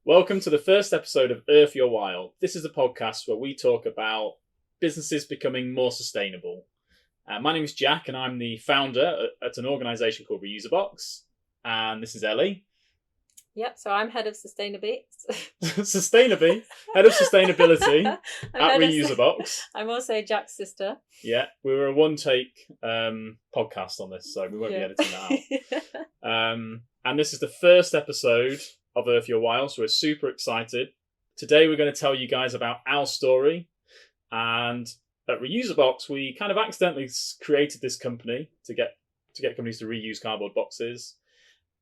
Welcome to the first episode of Earth Your Wild. This is a podcast where we talk about businesses becoming more sustainable. My name is Jack and I'm the founder at an organisation called Reuseabox. And this is Ellie. Yep, so I'm head of sustainability. Head of sustainability at Reuseabox. I'm also Jack's sister. Yeah, we were a one-take podcast on this, so we won't be editing that out. And this is the first episode of Earth Your Wild, so we're super excited. Today we're going to tell you guys about our story. And at Reuseabox, we kind of accidentally created this company to get companies to reuse cardboard boxes.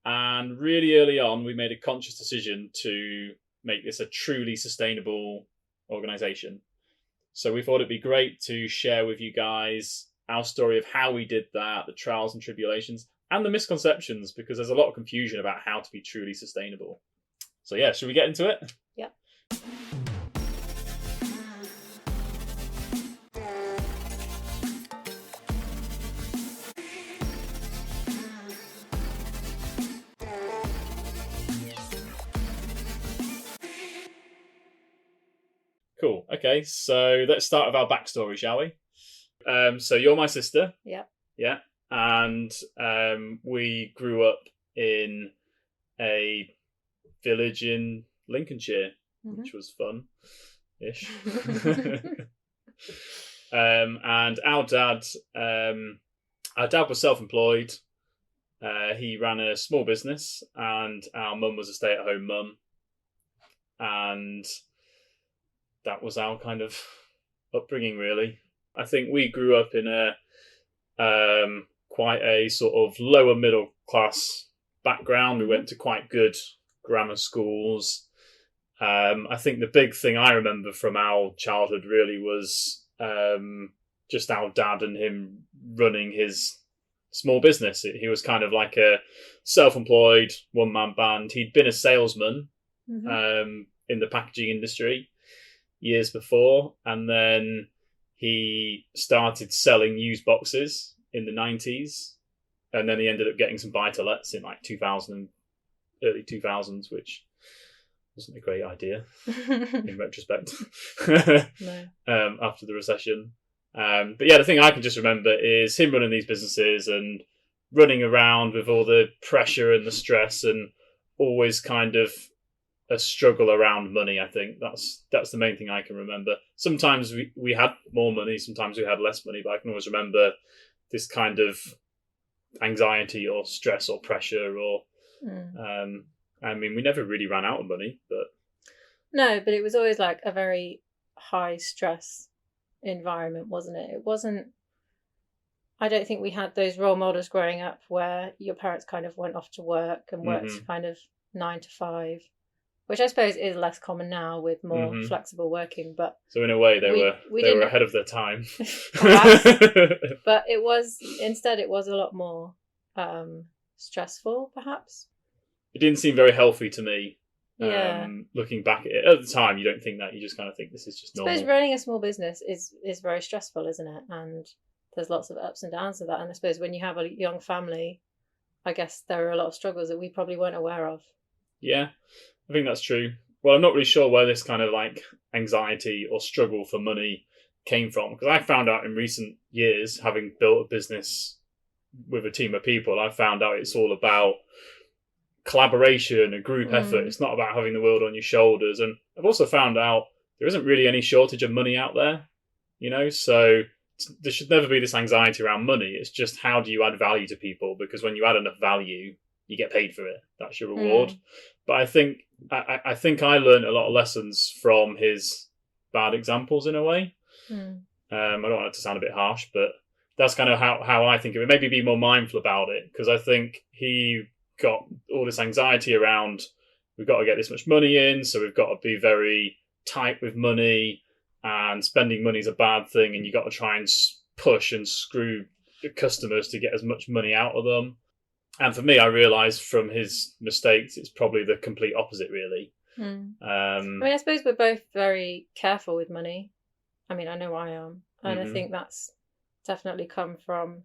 And really early on, we made a conscious decision to make this a truly sustainable organisation. So we thought it'd be great to share with you guys our story of how we did that, the trials and tribulations, and the misconceptions, because there's a lot of confusion about how to be truly sustainable. So yeah, should we get into it? Yeah. Cool. Okay, so let's start with our backstory, shall we? So you're my sister. Yeah. Yeah. And we grew up in a village in Lincolnshire, which was fun-ish. And our dad was self-employed. He ran a small business, and our mum was a stay-at-home mum. And that was our kind of upbringing, really. I think we grew up in a quite a sort of lower middle class background. We went to quite good grammar schools. I think the big thing I remember from our childhood really was just our dad and him running his small business. He was kind of like a self-employed one-man band. He'd been a salesman in the packaging industry years before, and then he started selling used boxes in the 90s, and then he ended up getting some buy-to-lets in like 2000, early 2000s, which wasn't a great idea in retrospect. No. After the recession. But yeah, the thing I can just remember is him running these businesses and running around with all the pressure and the stress, and always kind of a struggle around money. I think that's the main thing I can remember. Sometimes we had more money, sometimes we had less money, but I can always remember this kind of anxiety or stress or pressure or I mean, we never really ran out of money, but no, but it was always like a very high stress environment, wasn't it? It wasn't, I don't think we had those role models growing up where your parents kind of went off to work and worked kind of 9 to 5. Which I suppose is less common now with more flexible working, but so in a way they were ahead of their time. But it was a lot more stressful, perhaps. It didn't seem very healthy to me. Yeah. Looking back at it at the time, you don't think that. You just kind of think this is just normal. I suppose running a small business is very stressful, isn't it? And there's lots of ups and downs of that. And I suppose when you have a young family, I guess there are a lot of struggles that we probably weren't aware of. Yeah. I think that's true. Well, I'm not really sure where this kind of like anxiety or struggle for money came from, because I found out in recent years, having built a business with a team of people, I found out it's all about collaboration, a group effort. It's not about having the world on your shoulders. And I've also found out there isn't really any shortage of money out there, so there should never be this anxiety around money. It's just, how do you add value to people? Because when you add enough value, you get paid for it. That's your reward. But I think I learned a lot of lessons from his bad examples in a way. I don't want it to sound a bit harsh, but that's kind of how I think of it. Maybe be more mindful about it, because I think he got all this anxiety around, we've got to get this much money in, so we've got to be very tight with money, and spending money is a bad thing, and you've got to try and push and screw the customers to get as much money out of them. And for me, I realised from his mistakes, it's probably the complete opposite, really. I mean, I suppose we're both very careful with money. I mean, I know I am. And I think that's definitely come from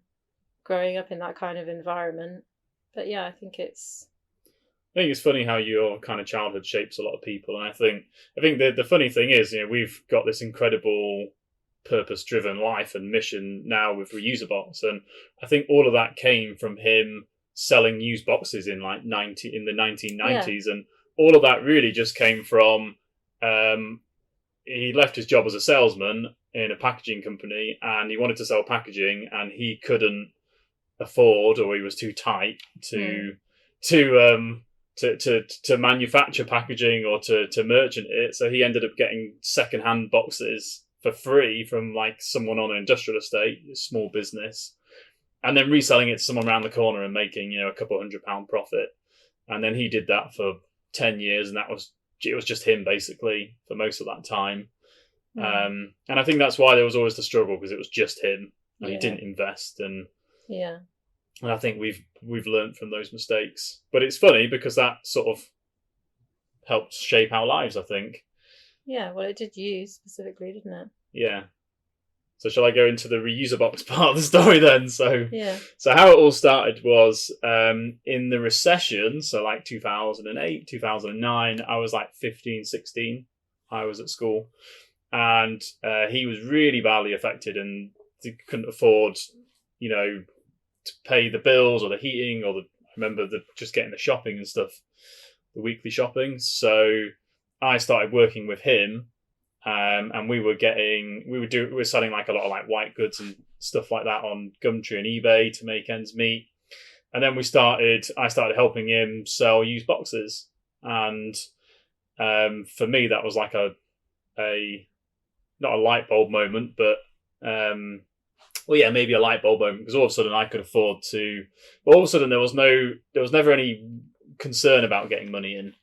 growing up in that kind of environment. But yeah, I think it's I think it's funny how your kind of childhood shapes a lot of people, and I think the funny thing is, we've got this incredible purpose-driven life and mission now with Reuseabox, and I think all of that came from him selling used boxes in the 1990s, and all of that really just came from he left his job as a salesman in a packaging company, and he wanted to sell packaging, and he couldn't afford, or he was too tight to manufacture packaging or to merchant it. So he ended up getting second-hand boxes for free from like someone on an industrial estate, a small business, and then reselling it to someone around the corner and making a couple £100 profit. And then he did that for 10 years, and it was just him basically for most of that time. And I think that's why there was always the struggle, because it was just him, and he didn't invest. And I think we've learned from those mistakes. But it's funny because that sort of helped shape our lives, I think. Yeah, well, it did you specifically, didn't it? Yeah. So shall I go into the Reuseabox part of the story then? So how it all started was in the recession, so like 2008, 2009, I was like 15, 16. I was at school, and he was really badly affected, and he couldn't afford, to pay the bills or the heating or I remember just getting the shopping and stuff, the weekly shopping. So I started working with him. And we were selling like a lot of like white goods and stuff like that on Gumtree and eBay to make ends meet. And then I started helping him sell used boxes. And for me, that was like a not a light bulb moment, but maybe a light bulb moment, because all of a sudden I could afford to. Well, all of a sudden there was never any concern about getting money in.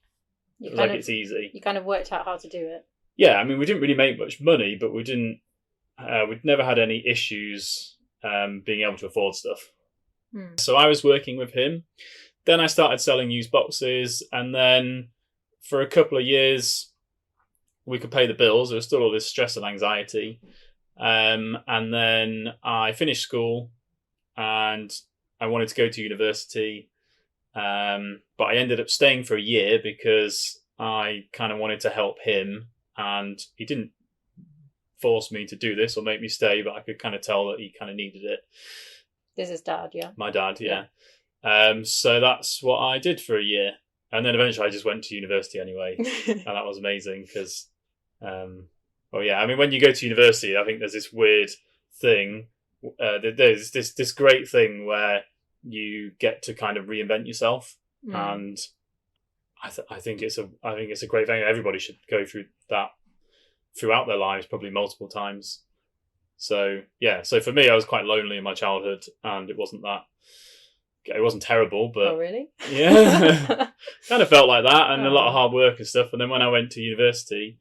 It was like it's easy. You kind of worked out how to do it. Yeah, I mean, we didn't really make much money, but we'd never had any issues being able to afford stuff. So I was working with him. Then I started selling used boxes, and then for a couple of years, we could pay the bills. There was still all this stress and anxiety. And then I finished school, and I wanted to go to university, but I ended up staying for a year because I kind of wanted to help him. And he didn't force me to do this or make me stay, but I could kind of tell that he kind of needed it. This is Dad, yeah? My dad, yeah. So that's what I did for a year. And then eventually I just went to university anyway. And that was amazing because, when you go to university, I think there's this weird thing. There's this great thing where you get to kind of reinvent yourself. And I think it's a great thing. Everybody should go through that throughout their lives, probably multiple times. So for me, I was quite lonely in my childhood, and it wasn't terrible, but oh really? Yeah, kind of felt like that, and a lot of hard work and stuff. And then when I went to university,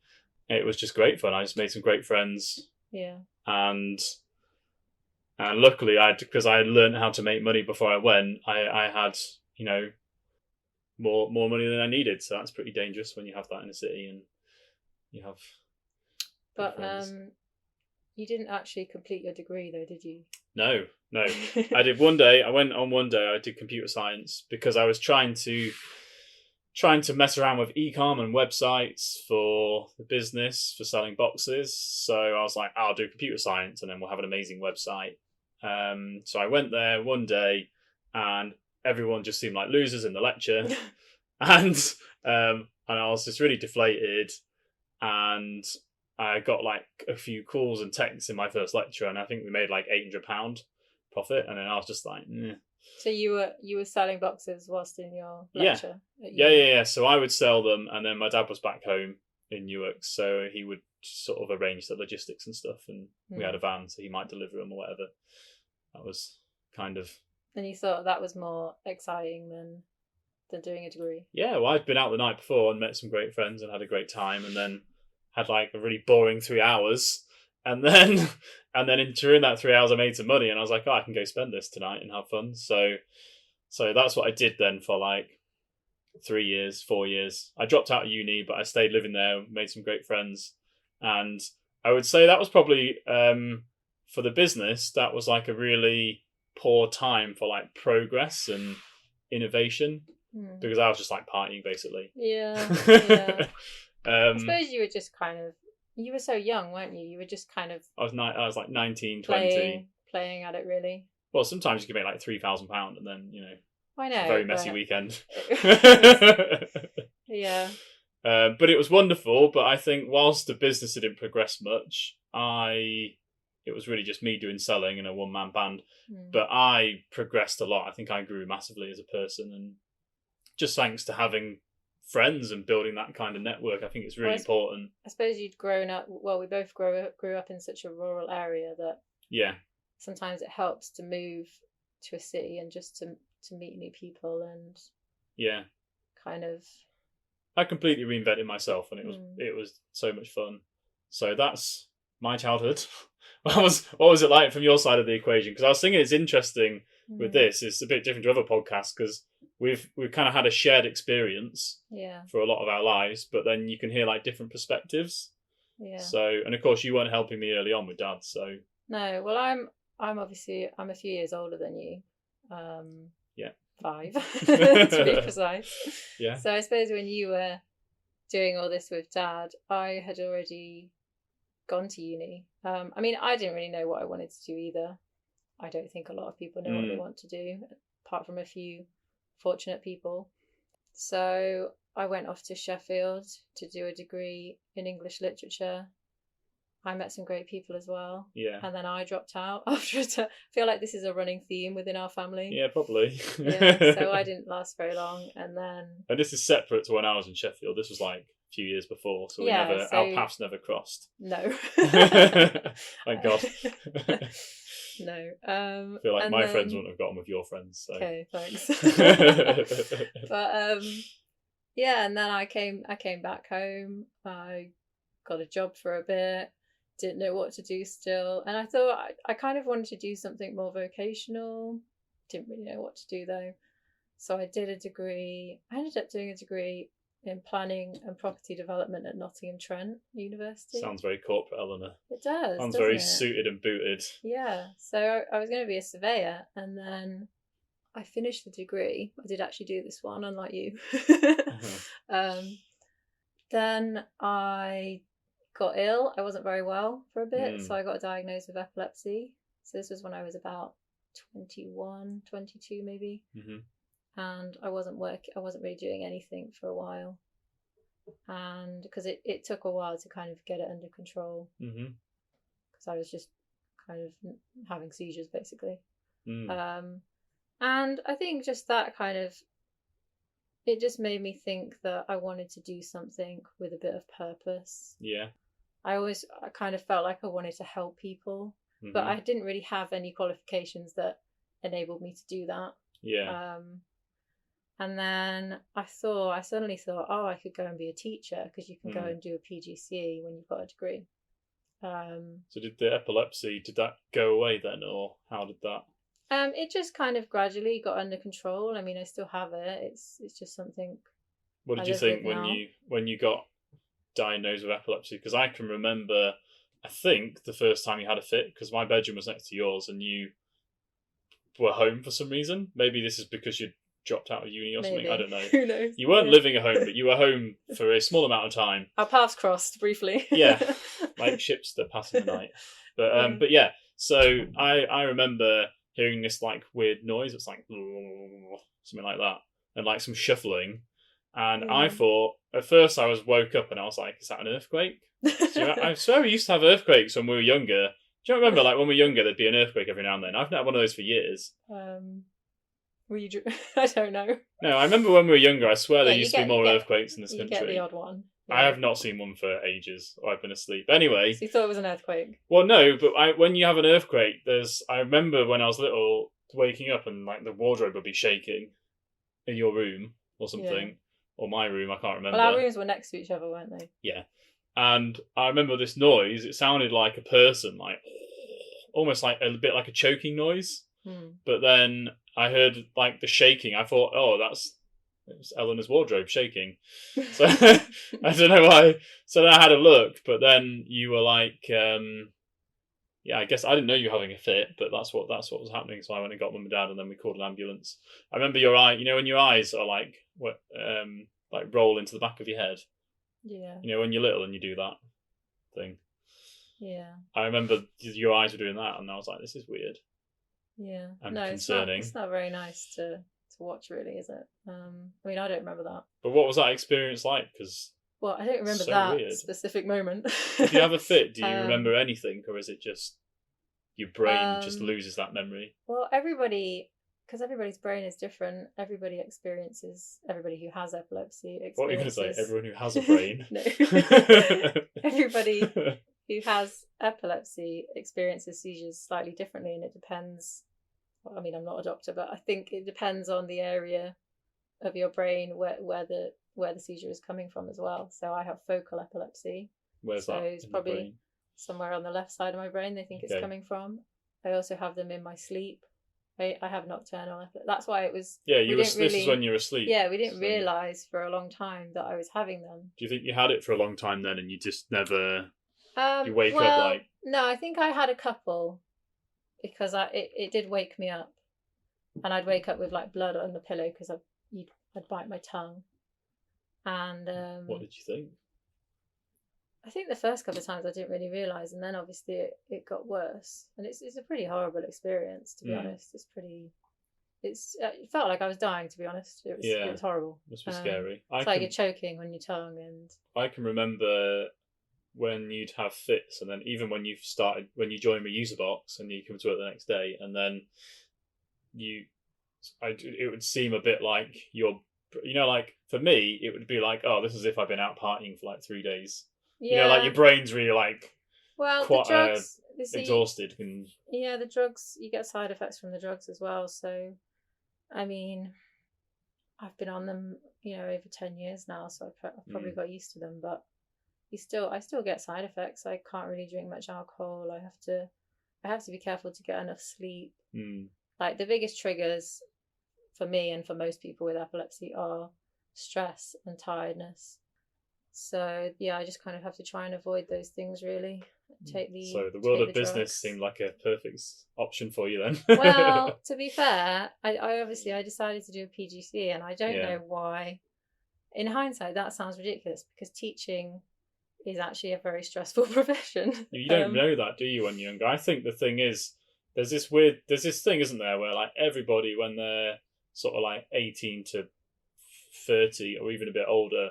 it was just great fun. I just made some great friends. Yeah, and luckily, because I had learned how to make money before I went, I had more money than I needed, so that's pretty dangerous when you have that in a city and you have. But you didn't actually complete your degree, though, did you? No. I did one day. I did computer science because I was trying to mess around with e-com and websites for the business for selling boxes. So I was like, I'll do computer science, and then we'll have an amazing website. So I went there one day, and everyone just seemed like losers in the lecture. and I was just really deflated, and I got like a few calls and texts in my first lecture, and I think we made like £800 profit, and then I was just like, eh. So you were selling boxes whilst in your lecture? Yeah. So I would sell them, and then my dad was back home in Newark, so he would sort of arrange the logistics and stuff, and we had a van, so he might deliver them or whatever. That was kind of. And you thought that was more exciting than doing a degree? Yeah, well, I'd been out the night before and met some great friends and had a great time, and then had like a really boring 3 hours, and then during that 3 hours I made some money, and I was like, I can go spend this tonight and have fun. So that's what I did then for like 4 years. I dropped out of uni, but I stayed living there, made some great friends, and I would say that was probably for the business, that was like a really poor time for like progress and innovation. because I was just like partying basically. Yeah. Yeah. I um, suppose you were just kind of. You were so young, weren't you? You were just kind of I was like 19, 20. playing at it, really. Well, sometimes you can make like £3,000, and then I it's know. a very messy weekend. Yeah. But it was wonderful. But I think whilst the business didn't progress much, it was really just me doing selling in a one-man band. But I progressed a lot. I think I grew massively as a person, and just thanks to having friends and building that kind of network, I think it's really important. I suppose you'd grown up. Well, we both grew up in such a rural area that sometimes it helps to move to a city and just to meet new people and kind of. I completely reinvented myself, and it was so much fun. So that's my childhood. What was it like from your side of the equation? Because I was thinking it's interesting with this. It's a bit different to other podcasts because we've kind of had a shared experience for a lot of our lives, but then you can hear like different perspectives. Yeah. So, and of course, you weren't helping me early on with Dad. So no, well, I'm obviously I'm a few years older than you. 5 to be precise. Yeah. So I suppose when you were doing all this with Dad, I had already gone to uni. I mean, I didn't really know what I wanted to do either. I don't think a lot of people know what they want to do, apart from a few fortunate people. So I went off to Sheffield to do a degree in English literature. I met some great people as well. Yeah. And then I dropped out after it. I feel like this is a running theme within our family. Yeah, probably. So I didn't last very long. And this is separate to when I was in Sheffield. This was like a few years before. So our paths never crossed. No. Thank God. No. I feel like my friends wouldn't have got on with your friends. So. Okay, thanks. But and then I came back home. I got a job for a bit. Didn't know what to do still, and I thought I kind of wanted to do something more vocational. Didn't really know what to do though, so I did a degree. I ended up doing a degree in planning and property development at Nottingham Trent University. Sounds very corporate, Eleanor. It does. Sounds very suited and booted. Yeah, so I was going to be a surveyor, and then I finished the degree. I did actually do this one, unlike you. Then I got ill. I wasn't very well for a bit, so I got diagnosed with epilepsy. So this was when I was about 21, 22 maybe. And I wasn't really doing anything for a while. And because it took a while to kind of get it under control. Because I was just kind of having seizures basically. And I think just that kind of, it just made me think that I wanted to do something with a bit of purpose. Yeah. I kind of felt like I wanted to help people, but I didn't really have any qualifications that enabled me to do that. Yeah. And then I suddenly thought, oh, I could go and be a teacher because you can go and do a PGCE when you've got a degree. So did the epilepsy, did that go away then, or how did that? It just kind of gradually got under control. I mean, I still have it. It's just something. What did you think when you got diagnosed with epilepsy? Because I can remember, I think the first time you had a fit, because my bedroom was next to yours, and you were home for some reason. Maybe this is because you dropped out of uni or something. I don't know. Who knows? You weren't living at home, but you were home for a small amount of time. Our paths crossed briefly. Yeah, like ships that pass in the night. But yeah. So I remember hearing this like weird noise. It's like something like that, and like some shuffling. And I thought at first I woke up and I was like, "Is that an earthquake?" So I swear we used to have earthquakes when we were younger. Do you remember, like when we were younger, there'd be an earthquake every now and then? I've not had one of those for years. Were you? I don't know. No, I remember when we were younger. I swear there used to be more earthquakes in this country. You get the odd one. Yeah. I have not seen one for ages, or I've been asleep. But anyway, so you thought it was an earthquake? Well, no, but when you have an earthquake, I remember when I was little waking up and like the wardrobe would be shaking in your room or something, or my room. I can't remember. Well, our rooms were next to each other, weren't they? Yeah, and I remember this noise. It sounded like a person, like almost like a bit like a choking noise. But then I heard like the shaking. I thought, oh, it was Eleanor's wardrobe shaking. So I don't know why. So then I had a look, but then you were like, I guess I didn't know you were having a fit, but that's what was happening. So I went and got mum and dad, and then we called an ambulance. I remember your eye. You know when your eyes are like like roll into the back of your head. Yeah. You know, when you're little and you do that thing. Yeah. I remember your eyes were doing that, and I was like, "This is weird." Yeah. And No, concerning. It's not very nice to watch, really, is it? I mean, I don't remember that. But what was that experience like? Because well, I don't remember so that weird. Specific moment. If you have a fit, do you remember anything, or is it just your brain just loses that memory? Well, because everybody's brain is different. Everybody who has epilepsy experiences. What are you going to say? Everyone who has a brain? No. Everybody who has epilepsy experiences seizures slightly differently, and it depends. I mean, I'm not a doctor, but I think it depends on the area of your brain where the seizure is coming from as well. So I have focal epilepsy. Where's so that? It's probably somewhere on the left side of my brain they think it's coming from. I also have them in my sleep. I have nocturnal epilepsy. That's why it was. Yeah, this is when you're asleep. Yeah, we didn't realise for a long time that I was having them. Do you think you had it for a long time then, and you just never? You wake up like. No, I think I had a couple, because it did wake me up, and I'd wake up with like blood on the pillow because I'd bite my tongue, and what did you think? I think the first couple of times I didn't really realise, and then obviously it got worse, and it's a pretty horrible experience, to be honest. It felt like I was dying, to be honest. It was horrible. It must be scary. It's like you're choking on your tongue, and I can remember when you'd have fits, and then even when you joined Reuseabox and you come to work the next day, and then it would seem a bit like like for me it would be like, oh, this is if I've been out partying for like 3 days. Yeah. Like your brain's really like quite the drugs, exhausted. And the drugs, you get side effects from the drugs as well. So, I mean, I've been on them, over 10 years now, so I've probably got used to them. But I still get side effects. I can't really drink much alcohol. I have to be careful to get enough sleep. Like the biggest triggers for me and for most people with epilepsy are stress and tiredness. So yeah, I just kind of have to try and avoid those things, really. So the world of business seemed like a perfect option for you then. Well, to be fair, I decided to do a PGCE, and I don't know why. In hindsight, that sounds ridiculous, because teaching is actually a very stressful profession. You don't know that, do you, when you're younger? I think the thing is, there's this thing, isn't there, where like everybody, when they're sort of like 18 to 30 or even a bit older,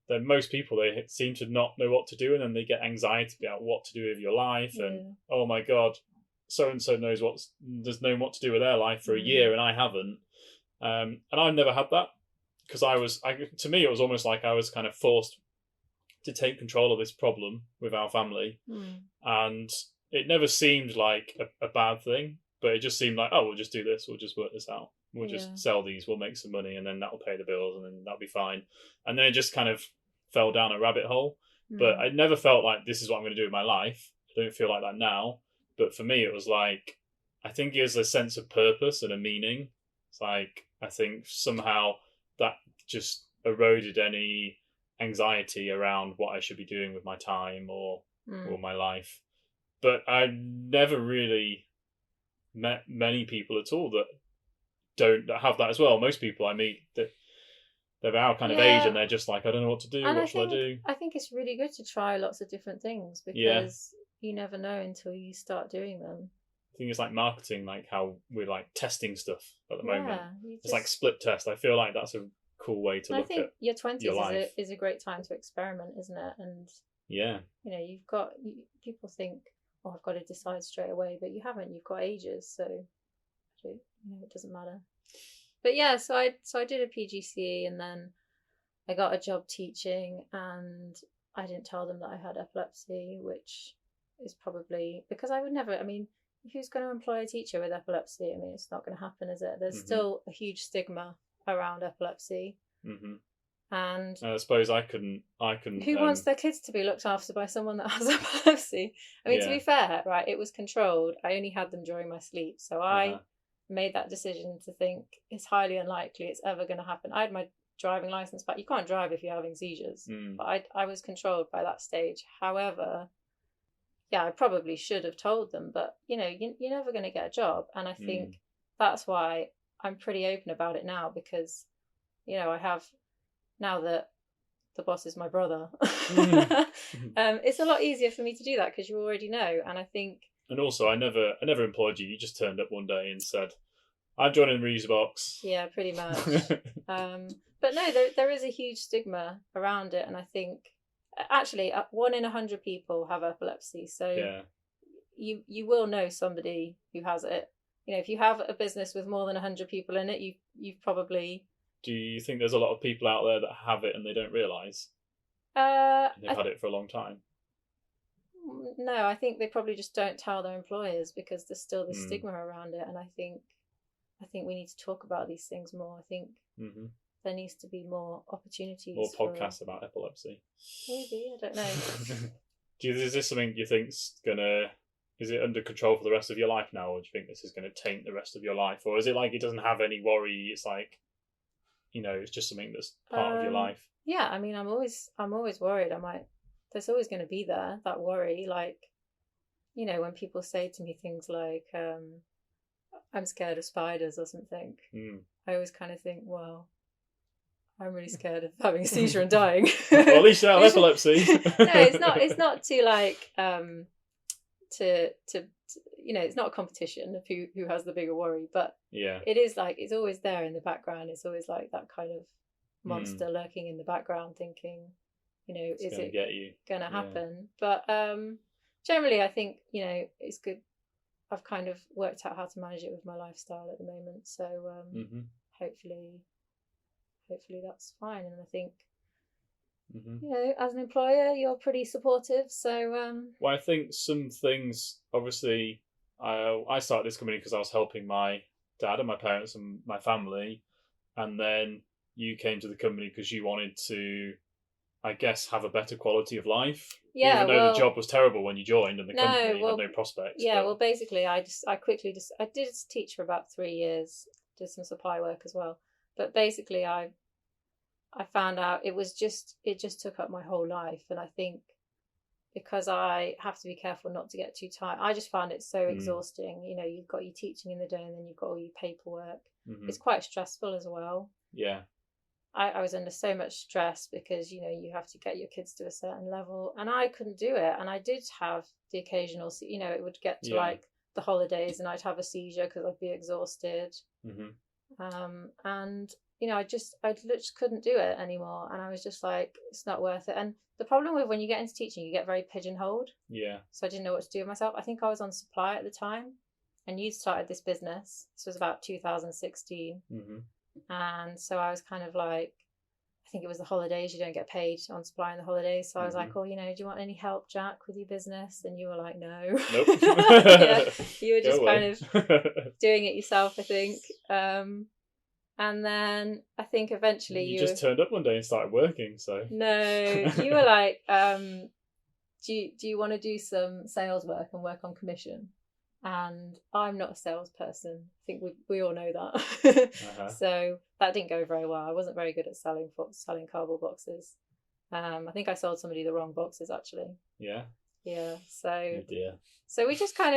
then most people, they seem to not know what to do, and then they get anxiety about what to do with your life. And oh my god, so and so knows what to do with their life for a year, and I haven't. And I've never had that, because to me it was almost like I was kind of forced to take control of this problem with our family, and it never seemed like a bad thing, but it just seemed like, oh, we'll just do this, we'll just work this out. We'll just sell these, we'll make some money, and then that'll pay the bills, and then that'll be fine. And then it just kind of fell down a rabbit hole. But I never felt like this is what I'm going to do with my life. I don't feel like that now. But for me, it was like, I think it was a sense of purpose and a meaning. It's like, I think somehow that just eroded any anxiety around what I should be doing with my time or my life. But I never really met many people at all that don't have that as well. Most people I meet, that they're our kind of age, and they're just like, I don't know what to do. What shall I do? I think it's really good to try lots of different things, because you never know until you start doing them. I think it's like marketing, like how we're like testing stuff at the moment. It's like split test. I feel like that's a cool way to look at your 20s is a great time to experiment, isn't it? And people think, oh, I've got to decide straight away, but you haven't. You've got ages, so it doesn't matter. But yeah, so I did a PGCE, and then I got a job teaching, and I didn't tell them that I had epilepsy, which is probably because I would never. I mean, who's going to employ a teacher with epilepsy? I mean, it's not going to happen, is it? There's still a huge stigma around epilepsy. And I suppose I couldn't. Who wants their kids to be looked after by someone that has epilepsy? I mean, to be fair, right, it was controlled. I only had them during my sleep, so I made that decision to think it's highly unlikely it's ever going to happen. I had my driving license back. You can't drive if you're having seizures, but I was controlled by that stage. However, I probably should have told them, but you're never going to get a job, and I think that's why I'm pretty open about it now, because I have, now that the boss is my brother, Mm. it's a lot easier for me to do that because you already know. And I think, And also, I never employed you. You just turned up one day and said, "I'm joining Reuseabox." yeah, pretty much. But no, there is a huge stigma around it, and I think actually 1 in 100 people have epilepsy, so Yeah. you will know somebody who has it. If you have a business with more than 100 people in it, you've probably. Do you think there's a lot of people out there that have it and they don't realise? They've had it for a long time. No, I think they probably just don't tell their employers because there's still this Mm. stigma around it, and I think we need to talk about these things more. I think Mm-hmm. there needs to be more opportunities. More podcasts about epilepsy. Maybe, I don't know. Is this something you think's gonna? Is it under control for the rest of your life now, or do you think this is going to taint the rest of your life, or is it like it doesn't have any worry? It's like, it's just something that's part of your life. Yeah, I mean, I'm always worried. There's always going to be that worry. Like, when people say to me things like, "I'm scared of spiders" or something, I always kind of think, well, I'm really scared of having a seizure and dying. Well, at least you have epilepsy. No, it's not to like to it's not a competition of who has the bigger worry, but yeah, it is like it's always there in the background. It's always like that kind of monster lurking in the background, thinking, is it going to happen? Yeah. But generally, I think it's good. I've kind of worked out how to manage it with my lifestyle at the moment, so hopefully that's fine. And I think as an employer, you're pretty supportive. So well, I think some things, obviously, I started this company because I was helping my dad and my parents and my family, and then you came to the company because you wanted to, I guess, have a better quality of life. Yeah, even though the job was terrible when you joined and the company had no prospects. Yeah, well, basically, I did teach for about 3 years, did some supply work as well, but basically, I found out it just took up my whole life, and I think because I have to be careful not to get too tired, I just found it so exhausting. You've got your teaching in the day, and then you've got all your paperwork. It's quite stressful as well. Yeah. I was under so much stress because you have to get your kids to a certain level, and I couldn't do it. And I did have the occasional, it would get to like the holidays, and I'd have a seizure because I'd be exhausted. And I just couldn't do it anymore, and I was just like, it's not worth it. And the problem with when you get into teaching, you get very pigeonholed. Yeah. So I didn't know what to do with myself. I think I was on supply at the time, and you started this business. This was about 2016. And so I was kind of like, I think it was the holidays, you don't get paid on supply in the holidays. So I was like, oh, do you want any help, Jack, with your business? And you were like, no. Nope. Yeah, you were just kind of doing it yourself, I think. And then I think eventually you just turned up one day and started working. So no, you were like, do you want to do some sales work and work on commission? And I'm not a salesperson. I think we all know that. So that didn't go very well. I wasn't very good at selling cardboard boxes. I think I sold somebody the wrong boxes, actually. Yeah. Yeah. So. Oh dear. So I just kind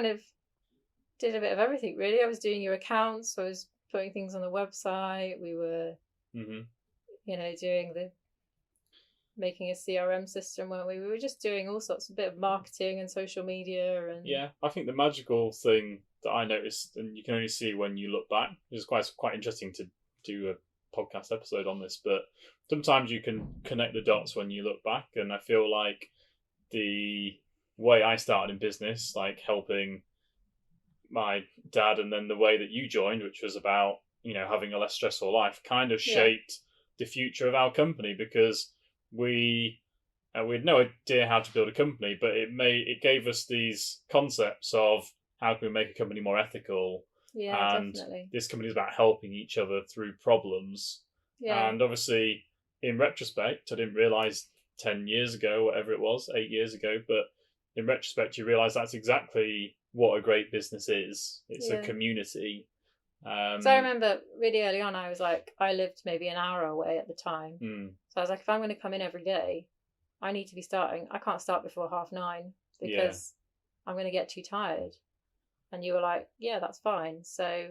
of did a bit of everything, really. I was doing your accounts. I was putting things on the website. We were, doing making a CRM system, weren't we? We were just doing all sorts of bit of marketing and social media. And yeah, I think the magical thing that I noticed, and you can only see when you look back, is quite interesting to do a podcast episode on this, but sometimes you can connect the dots when you look back, and I feel like the way I started in business, like helping my dad, and then the way that you joined, which was about having a less stressful life, kind of shaped the future of our company, because we had no idea how to build a company, but it gave us these concepts of how can we make a company more ethical. Yeah, and definitely. This company is about helping each other through problems. Yeah. And obviously, in retrospect, I didn't realise 10 years ago, whatever it was, 8 years ago, but in retrospect, you realise that's exactly what a great business is. It's a community. So I remember really early on, I lived maybe an hour away at the time. So I was like, if I'm going to come in every day, I need to be starting. I can't start before 9:30 because I'm going to get too tired. And you were like, yeah, that's fine. So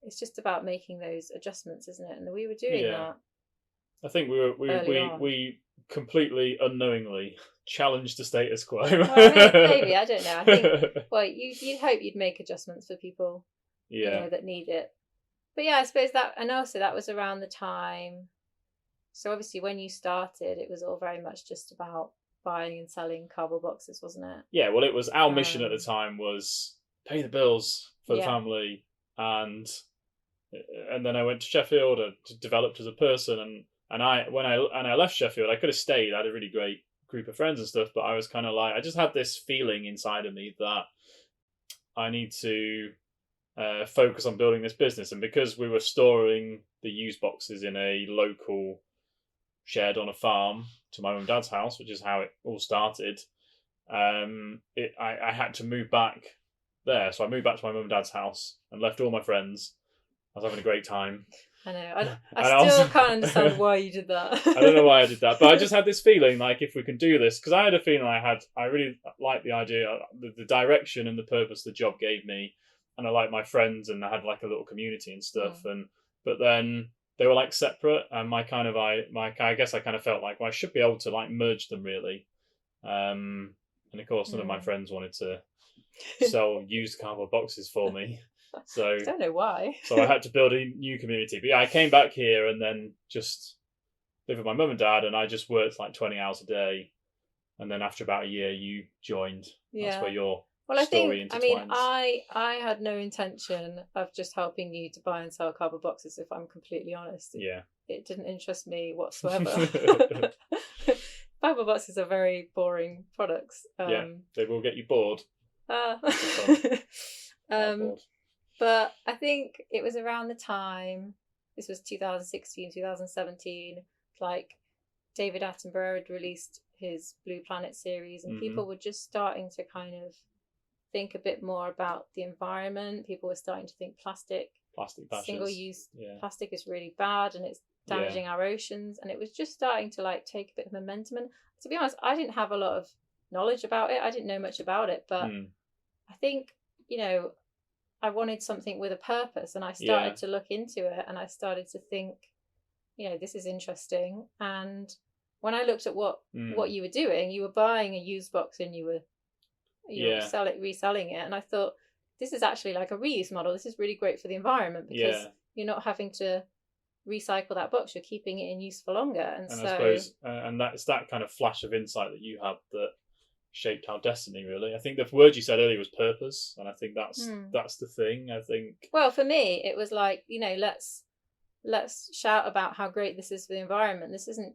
it's just about making those adjustments, isn't it? And we were doing that. I think we completely unknowingly challenged the status quo. Well, I mean, maybe, I don't know. I think, well, you'd hope you'd make adjustments for people, that need it. But yeah, I suppose that, and also that was around the time. So obviously, when you started, it was all very much just about buying and selling cardboard boxes, wasn't it? Yeah, well, it was our mission at the time was pay the bills for the family, and then I went to Sheffield and developed as a person, and I left Sheffield, I could have stayed. I had a really great group of friends and stuff, but I was kind of like, I just had this feeling inside of me that I need to focus on building this business. And because we were storing the used boxes in a local shed on a farm to my mum and dad's house, which is how it all started, I had to move back there. So I moved back to my mum and dad's house and left all my friends. I was having a great time. I know. I still can't understand why you did that. I don't know why I did that, but I just had this feeling like, if we can do this, because I had a feeling I really liked the idea, the direction and the purpose the job gave me, and I liked my friends, and I had like a little community and stuff. But then they were like separate, and I guess I kind of felt like, well, I should be able to like merge them really. And of course, none of my friends wanted to sell used cardboard boxes for me. So I don't know why. So I had to build a new community. But yeah, I came back here and then just lived with my mum and dad, and I just worked like 20 hours a day. And then after about a year, you joined. Yeah. That's where your story intertwines. I had no intention of just helping you to buy and sell cardboard boxes, if I'm completely honest. Yeah. It didn't interest me whatsoever. Cardboard boxes are very boring products. Yeah, they will get you bored. But I think it was around the time, this was 2016, 2017, like David Attenborough had released his Blue Planet series, and people were just starting to kind of think a bit more about the environment. People were starting to think plastic single-use plastic is really bad, and it's damaging our oceans, and it was just starting to like take a bit of momentum. And to be honest, I didn't have a lot of knowledge about it. I didn't know much about it, but I think, I wanted something with a purpose, and I started to look into it, and I started to think, this is interesting. And when I looked at what you were doing, you were buying a used box and you were reselling it, and I thought, this is actually like a reuse model. This is really great for the environment, because you're not having to recycle that box, you're keeping it in use for longer. And so I suppose, and that's that kind of flash of insight that you had that shaped our destiny, really. I think the word you said earlier was purpose, and I think that's the thing. I think, well, for me it was like, let's shout about how great this is for the environment. This isn't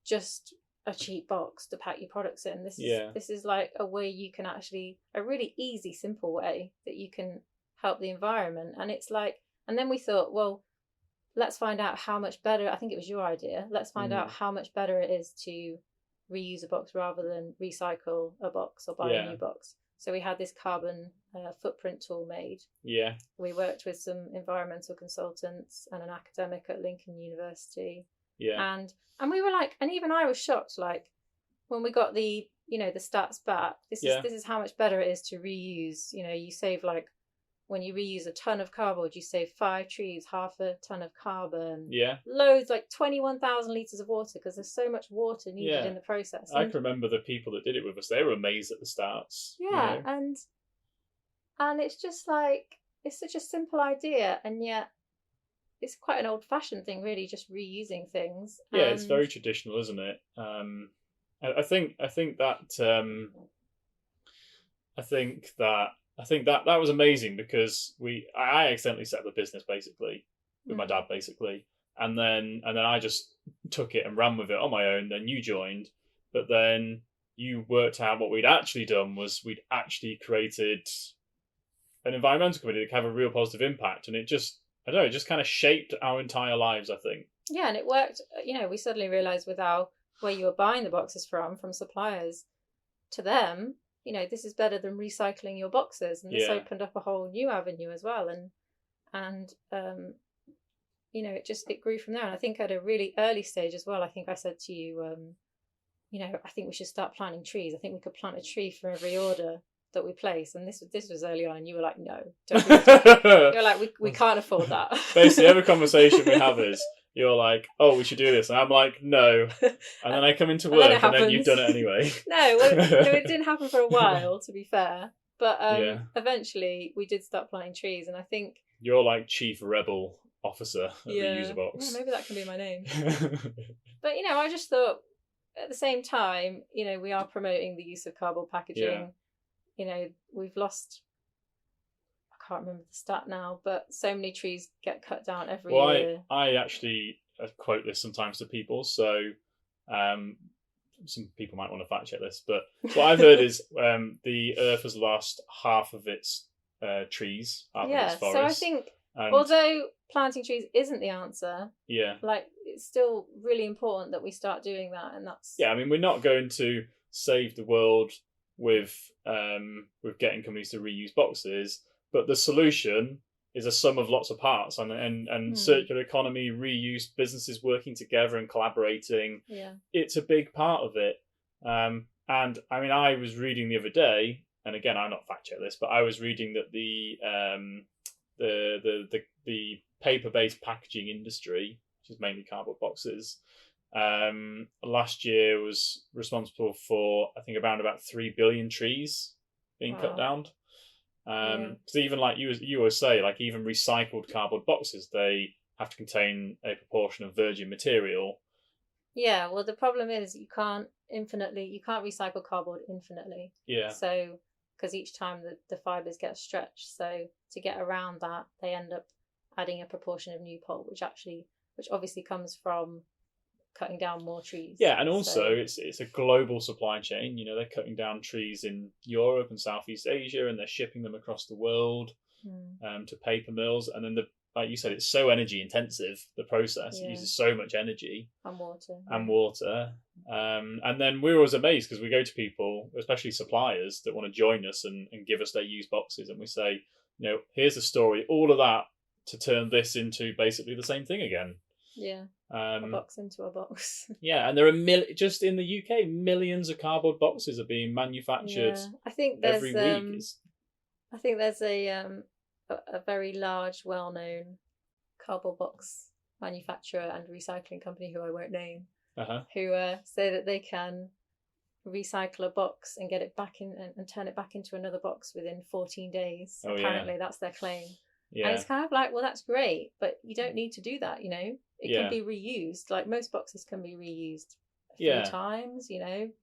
just a cheap box to pack your products in. This is like a way you can actually, a really easy, simple way that you can help the environment. And it's like, and then we thought, well, let's find out how much better, I think it was your idea, let's find out how much better it is to reuse a box rather than recycle a box or buy a new box. So we had this carbon footprint tool made. Yeah. We worked with some environmental consultants and an academic at Lincoln University. Yeah. And we were like, and even I was shocked, like when we got the stats back, this is how much better it is to reuse. You save, like, when you reuse a ton of cardboard, you save 5 trees, half a ton of carbon. Yeah. Loads, like 21,000 litres of water, because there's so much water needed in the process. I can remember the people that did it with us, they were amazed at the stats. Yeah, and it's just like, it's such a simple idea, and yet it's quite an old-fashioned thing, really, just reusing things. Yeah, it's very traditional, isn't it? I think that was amazing, because I accidentally set up a business basically with my dad basically, and then I just took it and ran with it on my own. Then you joined, but then you worked out what we'd actually done was we'd actually created an environmental committee that could have a real positive impact, and it just, I don't know, it just kind of shaped our entire lives, I think. Yeah, and it worked. We suddenly realised with where you were buying the boxes from suppliers, to them, this is better than recycling your boxes, and this opened up a whole new avenue as well. And it grew from there. And I think at a really early stage as well, I think I said to you, I think we should start planting trees. I think we could plant a tree for every order that we place, and this was early on, and you were like, no, don't do it. You're like, we can't afford that. Basically, every conversation we have is, you're like, oh, we should do this. And I'm like, no. And then I come into work and then you've done it anyway. No, it didn't happen for a while, to be fair. But Yeah. eventually we did start planting trees, and I think... You're like chief rebel officer at the Reuseabox. Yeah, maybe that can be my name. But, I just thought, at the same time, we are promoting the use of cardboard packaging. Yeah. We've lost... I can't remember the stat now, but so many trees get cut down every year. I actually quote this sometimes to people, so some people might want to fact check this, but what I've heard is the Earth has lost half of its trees, half of its forests. So I think, although planting trees isn't the answer, it's still really important that we start doing that, and that's... Yeah, I mean, we're not going to save the world with getting companies to reuse boxes, but the solution is a sum of lots of parts, and circular economy, reuse, businesses working together and collaborating. Yeah, it's a big part of it. And I mean, I was reading the other day, and again, I'm not fact check this, but I was reading that the paper-based packaging industry, which is mainly cardboard boxes, last year was responsible for, I think, around about 3 billion trees being cut down. Because even like you always say, like even recycled cardboard boxes, they have to contain a proportion of virgin material. Yeah, well, the problem is you can't recycle cardboard infinitely. Yeah. So, because each time the fibres get stretched, so to get around that, they end up adding a proportion of new pulp, which obviously comes from cutting down more trees. Yeah, and also it's a global supply chain. They're cutting down trees in Europe and Southeast Asia, and they're shipping them across the world to paper mills. And then, like you said, it's so energy intensive. The process uses so much energy and water. And then we're always amazed because we go to people, especially suppliers, that want to join us and give us their used boxes, and we say, here's the story, all of that to turn this into basically the same thing again. Yeah. A box into a box. Yeah, and there are just in the UK, millions of cardboard boxes are being manufactured. Yeah. I think there's every week. I think there's a very large, well-known cardboard box manufacturer and recycling company who I won't name, who say that they can recycle a box and get it back in and turn it back into another box within 14 days. Apparently, that's their claim. Yeah. And it's kind of like, well, that's great, but you don't need to do that, It can be reused. Like most boxes can be reused a few times,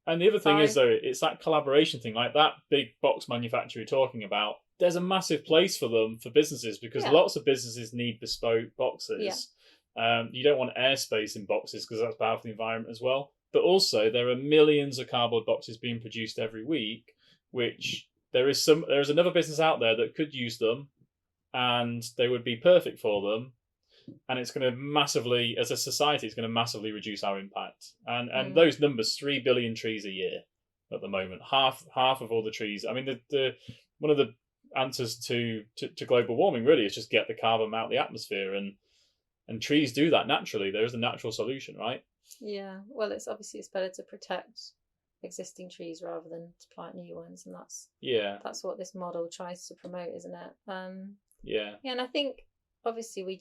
And the other thing is, though, it's that collaboration thing, like that big box manufacturer you're talking about. There's a massive place for them for businesses because lots of businesses need bespoke boxes. Yeah. You don't want airspace in boxes because that's bad for the environment as well. But also, there are millions of cardboard boxes being produced every week, which there's another business out there that could use them, and they would be perfect for them. And it's going to massively, as a society, it's going to massively reduce our impact. And those numbers, 3 billion trees a year at the moment, half of all the trees. I mean, the one of the answers to global warming really is just get the carbon out of the atmosphere, and trees do that naturally. There is a natural solution, right? Yeah. Well, it's better to protect existing trees rather than to plant new ones, and that's what this model tries to promote, isn't it? Yeah, and I think obviously we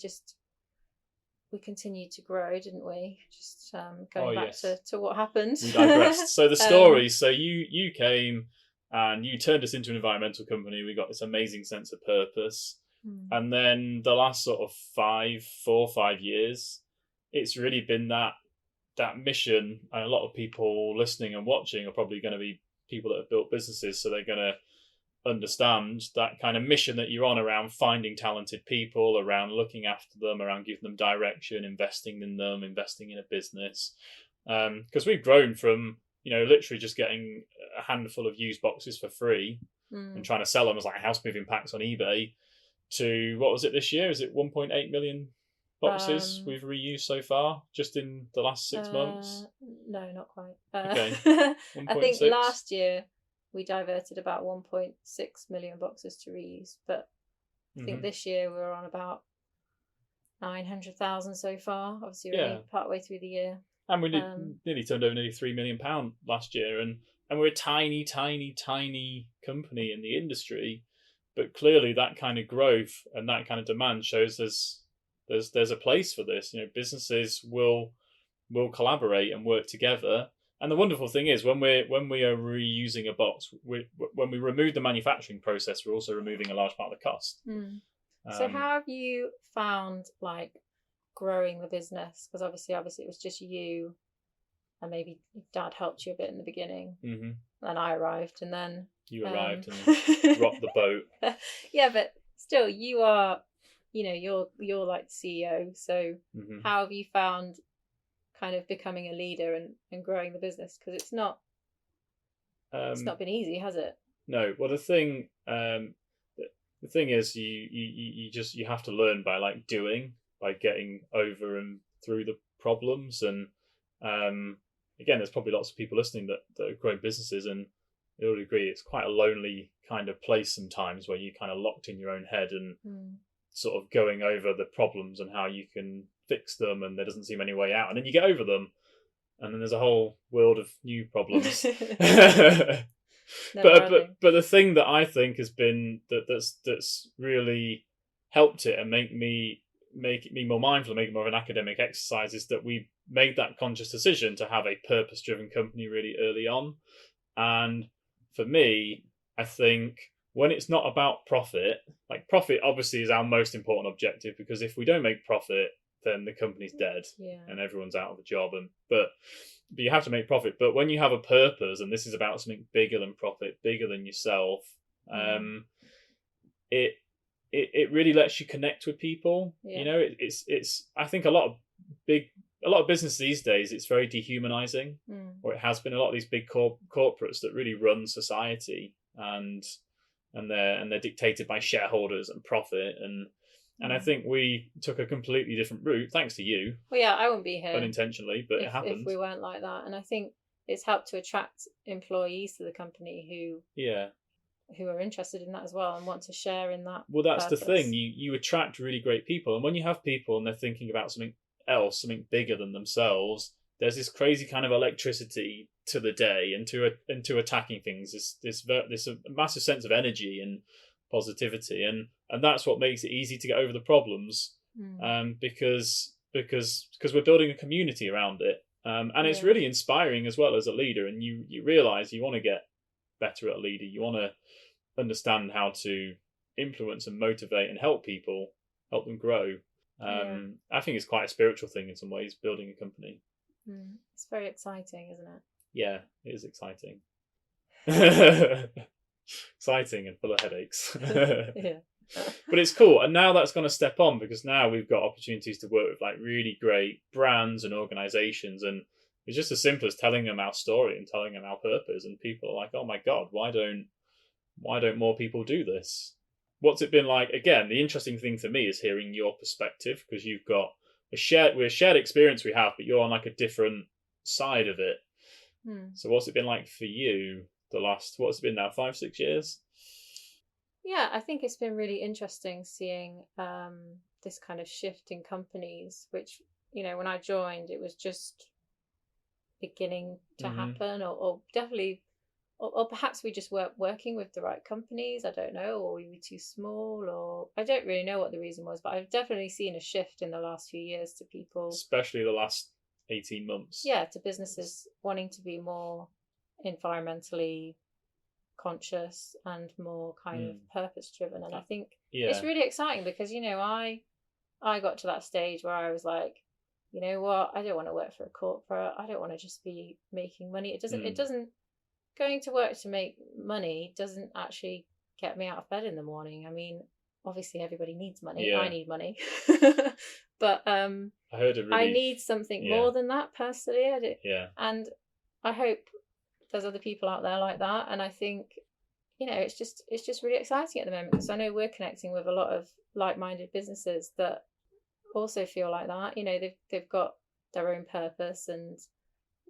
continued to grow, didn't we? Just going back to what happened. We digressed. So the story. So you came and you turned us into an environmental company. We got this amazing sense of purpose, and then the last sort of 4 or 5 years, it's really been that mission. And a lot of people listening and watching are probably going to be people that have built businesses, so they're going to understand that kind of mission that you're on around finding talented people, around looking after them, around giving them direction, investing in them, investing in a business. Because we've grown from, literally just getting a handful of used boxes for free and trying to sell them as like house moving packs on eBay to, what was it this year? Is it 1.8 million boxes we've reused so far just in the last 6 months? No, not quite. Okay. I think last year we diverted about 1.6 million boxes to reuse, but I think this year we're on about 900,000 so far. Obviously, we're only part way through the year. And we nearly turned over nearly £3 million last year. And we're a tiny, tiny, tiny company in the industry, but clearly that kind of growth and that kind of demand shows there's a place for this. Businesses will collaborate and work together. And the wonderful thing is, when we are reusing a box, when we remove the manufacturing process, we're also removing a large part of the cost. So how have you found growing the business? Because obviously it was just you, and maybe Dad helped you a bit in the beginning. Then I arrived, and then you arrived and rocked the boat. Yeah, but still, you are, you're like the CEO. So how have you found kind of becoming a leader and growing the business? Because it's not been easy, has it? No. Well, the thing is, you have to learn by doing, by getting over and through the problems. And again, there's probably lots of people listening that are growing businesses, and they would agree it's quite a lonely kind of place sometimes, where you're kind of locked in your own head and sort of going over the problems and how you can fix them, and there doesn't seem any way out, and then you get over them, and then there's a whole world of new problems. But the thing that I think has been that's really helped it and make it me more mindful, make it more of an academic exercise, is that we made that conscious decision to have a purpose-driven company really early on. And for me, I think when it's not about profit obviously is our most important objective, because if we don't make profit, then the company's dead and everyone's out of a job. But you have to make profit. But when you have a purpose, and this is about something bigger than profit, bigger than yourself, it really lets you connect with people. It's I think a lot of business these days, it's very dehumanizing, or it has been. A lot of these big corporates that really run society, and they're dictated by shareholders and profit, and I think we took a completely different route, thanks to you. Well, yeah, I wouldn't be here unintentionally, but it happened. If we weren't like that. And I think it's helped to attract employees to the company who are interested in that as well and want to share in that. Well, that's purpose. the thing. You attract really great people, and when you have people and they're thinking about something else, something bigger than themselves, there's this crazy kind of electricity to the day and to attacking things. This massive sense of energy and positivity, and that's what makes it easy to get over the problems, because we're building a community around it, and it's really inspiring as well as a leader. And you realize you want to get better at a leader. You want to understand how to influence and motivate and help people, help them grow. I think it's quite a spiritual thing in some ways, building a company. It's very exciting, isn't it? Yeah, it is exciting. Exciting and full of headaches. But it's cool. And now that's going to step on, because now we've got opportunities to work with really great brands and organizations, and it's just as simple as telling them our story and telling them our purpose, and people are like, oh my god, why don't more people do this? What's it been like? Again, the interesting thing for me is hearing your perspective, because you've got a shared experience we have, but you're on a different side of it. So what's it been like for you what's it been now, 5-6 years? Yeah, I think it's been really interesting seeing this kind of shift in companies, which, when I joined, it was just beginning to happen, or definitely, or perhaps we just weren't working with the right companies, I don't know, or we were too small, or I don't really know what the reason was, but I've definitely seen a shift in the last few years to people, especially the last 18 months. Yeah, to businesses wanting to be more environmentally conscious and more kind of purpose driven. And I think it's really exciting, because I got to that stage where I was like, you know what, I don't want to work for a corporate. I don't want to just be making money. It doesn't going to work to make money doesn't actually get me out of bed in the morning. I mean, obviously everybody needs money. I need money. But I need something more than that personally. And I hope there's other people out there like that. And I think, it's just really exciting at the moment, because I know we're connecting with a lot of like-minded businesses that also feel like that. They've got their own purpose, and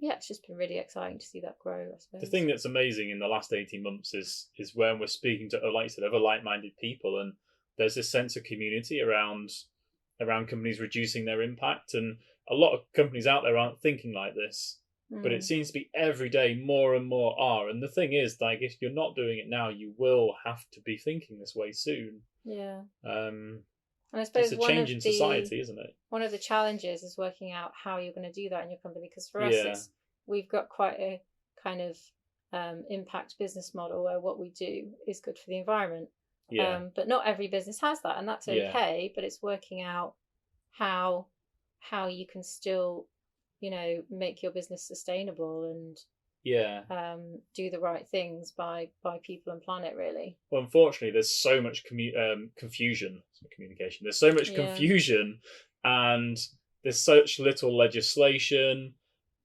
it's just been really exciting to see that grow, I suppose. The thing that's amazing in the last 18 months is when we're speaking to, like you said, other like-minded people, and there's this sense of community around companies reducing their impact. And a lot of companies out there aren't thinking like this. But it seems to be every day more and more are. And the thing is, like, if you're not doing it now, you will have to be thinking this way soon. Yeah. And I suppose it's a change in society, isn't it? One of the challenges is working out how you're going to do that in your company, because for us, we've got quite a kind of impact business model where what we do is good for the environment. Yeah. But not every business has that, and that's okay. But it's working out how you can still, make your business sustainable and do the right things by people and planet, really. Well, unfortunately, there's so much confusion. Communication. There's so much confusion, and there's such little legislation,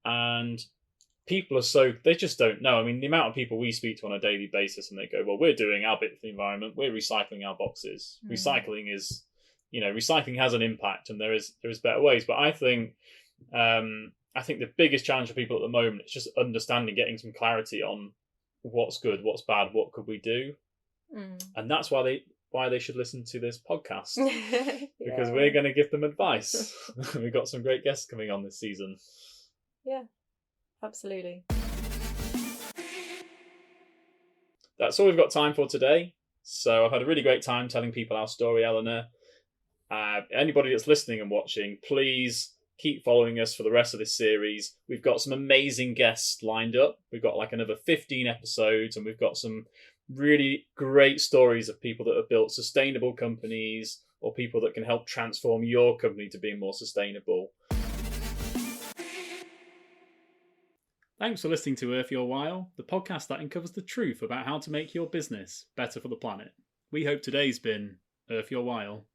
and people they just don't know. I mean, the amount of people we speak to on a daily basis, and they go, well, we're doing our bit for the environment. We're recycling our boxes. Recycling is, recycling has an impact, and there is better ways. But I think the biggest challenge for people at the moment is just understanding, getting some clarity on what's good, what's bad, what could we do. And that's why they should listen to this podcast, because we're going to give them advice. We've got some great guests coming on this season. Yeah, absolutely. That's all we've got time for today. So I've had a really great time telling people our story, Eleanor. Anybody that's listening and watching, please keep following us for the rest of this series. We've got some amazing guests lined up. We've got like another 15 episodes, and we've got some really great stories of people that have built sustainable companies, or people that can help transform your company to being more sustainable. Thanks for listening to Earth Your While, the podcast that uncovers the truth about how to make your business better for the planet. We hope today's been Earth Your While.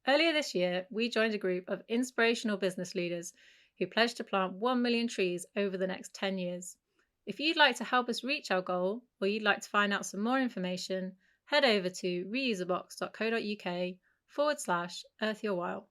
Earlier this year, we joined a group of inspirational business leaders who pledged to plant 1 million trees over the next 10 years. If you'd like to help us reach our goal, or you'd like to find out some more information, head over to reuseabox.co.uk/earthyourwhile.